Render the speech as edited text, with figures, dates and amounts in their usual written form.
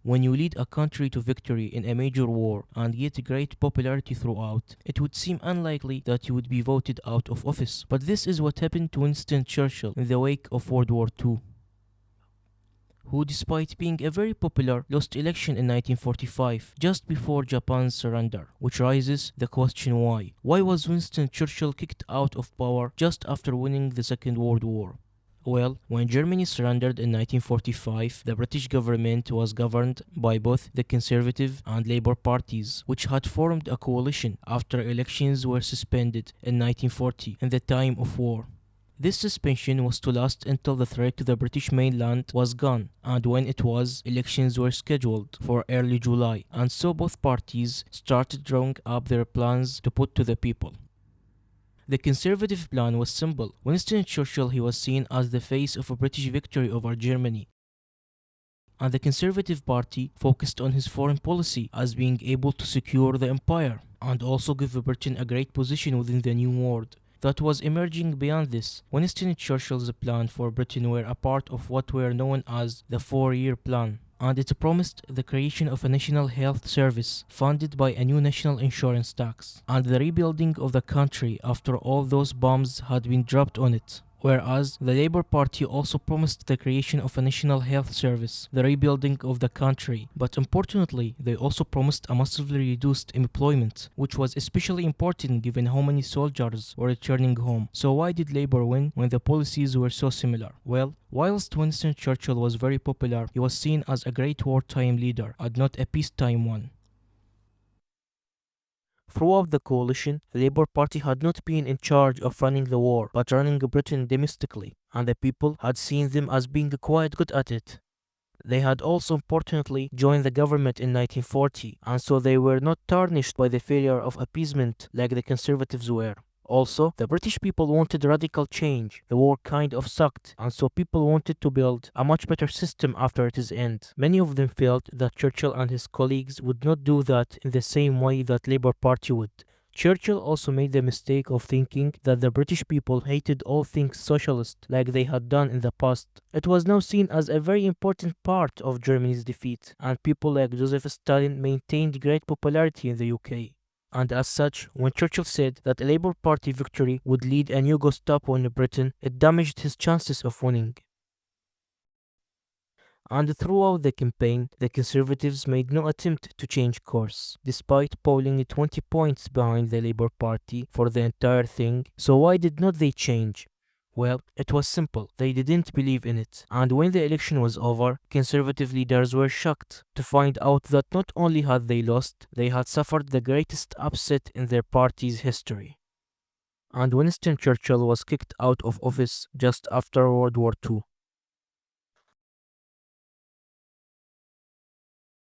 When you lead a country to victory in a major war and get great popularity throughout, it would seem unlikely that you would be voted out of office. But this is what happened to Winston Churchill in the wake of World War II, who, despite being a very popular, lost election in 1945, just before Japan's surrender, which raises the question why. Why was Winston Churchill kicked out of power just after winning the Second World War? Well, when Germany surrendered in 1945, the British government was governed by both the Conservative and Labour parties, which had formed a coalition after elections were suspended in 1940 in the time of war. This suspension was to last until the threat to the British mainland was gone, and when it was, elections were scheduled for early July, and so both parties started drawing up their plans to put to the people. The Conservative plan was simple. Winston Churchill, he was seen as the face of a British victory over Germany, and the Conservative Party focused on his foreign policy as being able to secure the empire and also give Britain a great position within the new world that was emerging. Beyond this, Winston Churchill's plan for Britain were a part of what were known as the 4-year plan, and it promised the creation of a national health service funded by a new national insurance tax, and the rebuilding of the country after all those bombs had been dropped on it. Whereas the Labour Party also promised the creation of a national health service, the rebuilding of the country, but importantly, they also promised a massively reduced employment, which was especially important given how many soldiers were returning home. So why did Labour win when the policies were so similar? Well, whilst Winston Churchill was very popular, he was seen as a great wartime leader and not a peacetime one. Throughout the coalition, the Labour Party had not been in charge of running the war, but running Britain domestically, and the people had seen them as being quite good at it. They had also importantly joined the government in 1940, and so they were not tarnished by the failure of appeasement like the Conservatives were. Also, the British people wanted radical change. The war kind of sucked, and so people wanted to build a much better system after its end. Many of them felt that Churchill and his colleagues would not do that in the same way that Labour Party would. Churchill also made the mistake of thinking that the British people hated all things socialist like they had done in the past. It was now seen as a very important part of Germany's defeat, and people like Joseph Stalin maintained great popularity in the UK. And as such, when Churchill said that a Labour Party victory would lead a new Gestapo in Britain, it damaged his chances of winning. And throughout the campaign, the Conservatives made no attempt to change course, despite polling 20 points behind the Labour Party for the entire thing. So why did not they change? Well, it was simple. They didn't believe in it. And when the election was over, Conservative leaders were shocked to find out that not only had they lost, they had suffered the greatest upset in their party's history. And Winston Churchill was kicked out of office just after World War II.